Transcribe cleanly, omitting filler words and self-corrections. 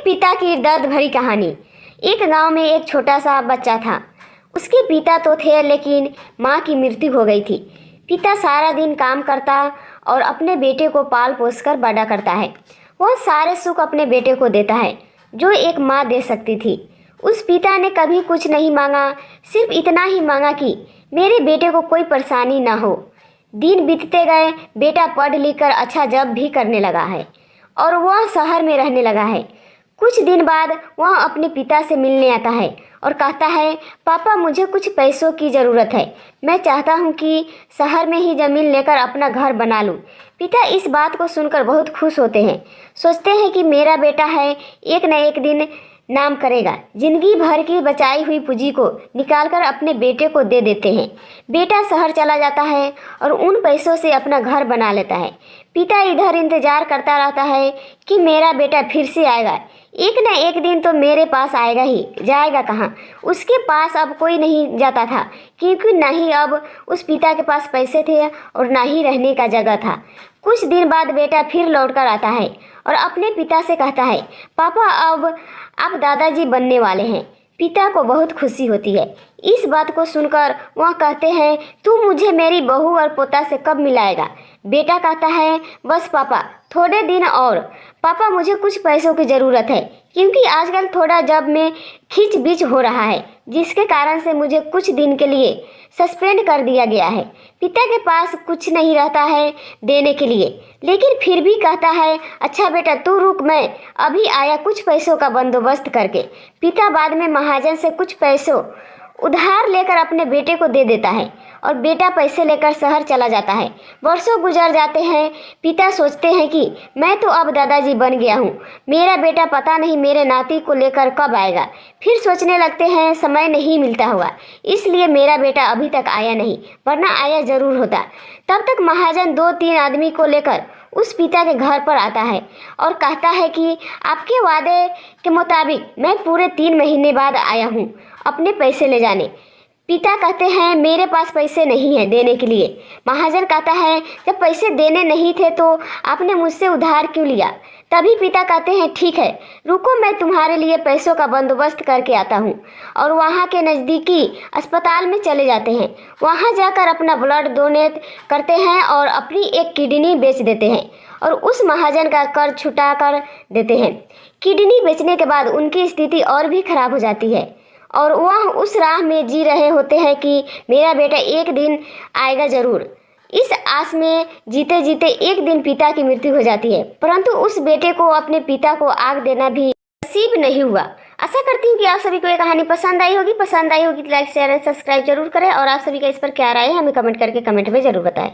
पिता की दर्द भरी कहानी। एक गांव में एक छोटा सा बच्चा था। उसके पिता तो थे, लेकिन माँ की मृत्यु हो गई थी। पिता सारा दिन काम करता और अपने बेटे को पाल पोस कर बड़ा करता है। वह सारे सुख अपने बेटे को देता है जो एक माँ दे सकती थी। उस पिता ने कभी कुछ नहीं मांगा, सिर्फ इतना ही मांगा कि मेरे बेटे को कोई परेशानी ना हो। दिन बीतते गए, बेटा पढ़ लिख कर अच्छा जॉब भी करने लगा है और वह शहर में रहने लगा है। कुछ दिन बाद वह अपने पिता से मिलने आता है और कहता है, पापा मुझे कुछ पैसों की ज़रूरत है। मैं चाहता हूँ कि शहर में ही ज़मीन लेकर अपना घर बना लूँ। पिता इस बात को सुनकर बहुत खुश होते हैं। सोचते हैं कि मेरा बेटा है, एक न एक दिन नाम करेगा। जिंदगी भर की बचाई हुई पूंजी को निकालकर अपने बेटे को दे देते हैं। बेटा शहर चला जाता है और उन पैसों से अपना घर बना लेता है। पिता इधर इंतजार करता रहता है कि मेरा बेटा फिर से आएगा। एक न एक दिन तो मेरे पास आएगा ही, जाएगा कहाँ। उसके पास अब कोई नहीं जाता था, क्योंकि ना ही अब उस पिता के पास पैसे थे और ना ही रहने का जगह था। कुछ दिन बाद बेटा फिर लौट कर आता है और अपने पिता से कहता है, पापा अब आप दादाजी बनने वाले हैं। पिता को बहुत खुशी होती है। इस बात को सुनकर वह कहते हैं, तू मुझे मेरी बहू और पोता से कब मिलाएगा। बेटा कहता है, बस पापा थोड़े दिन और। पापा मुझे कुछ पैसों की ज़रूरत है, क्योंकि आजकल थोड़ा जॉब में खींच हो रहा है, जिसके कारण से मुझे कुछ दिन के लिए सस्पेंड कर दिया गया है। पिता के पास कुछ नहीं रहता है देने के लिए, लेकिन फिर भी कहता है, अच्छा बेटा तू रुक, मैं अभी आया कुछ पैसों का बंदोबस्त करके। पिता बाद में महाजन से कुछ पैसों उधार लेकर अपने बेटे को दे देता है और बेटा पैसे लेकर शहर चला जाता है। वर्षों गुजर जाते हैं। पिता सोचते हैं कि मैं तो अब दादाजी बन गया हूँ, मेरा बेटा पता नहीं मेरे नाती को लेकर कब आएगा। फिर सोचने लगते हैं, समय नहीं मिलता हुआ, इसलिए मेरा बेटा अभी तक आया नहीं, वरना आया ज़रूर होता। तब तक महाजन 2-3 आदमी को लेकर उस पिता के घर पर आता है और कहता है कि आपके वादे के मुताबिक मैं पूरे 3 महीने बाद आया हूँ अपने पैसे ले जाने। पिता कहते हैं, मेरे पास पैसे नहीं हैं देने के लिए। महाजन कहता है, जब पैसे देने नहीं थे तो आपने मुझसे उधार क्यों लिया। तभी पिता कहते हैं, ठीक है रुको, मैं तुम्हारे लिए पैसों का बंदोबस्त करके आता हूँ। और वहाँ के नज़दीकी अस्पताल में चले जाते हैं। वहाँ जाकर अपना ब्लड डोनेट करते हैं और अपनी एक किडनी बेच देते हैं और उस महाजन का कर्ज छुटा कर देते हैं। किडनी बेचने के बाद उनकी स्थिति और भी खराब हो जाती है और वह उस राह में जी रहे होते हैं कि मेरा बेटा एक दिन आएगा ज़रूर। इस आस में जीते जीते एक दिन पिता की मृत्यु हो जाती है, परंतु उस बेटे को अपने पिता को आग देना भी नसीब नहीं हुआ। आशा करती हूँ कि आप सभी को ये कहानी पसंद आई होगी। तो लाइक शेयर एंड सब्सक्राइब जरूर करें और आप सभी का इस पर क्या राय है हमें कमेंट करके कमेंट में ज़रूर बताएं।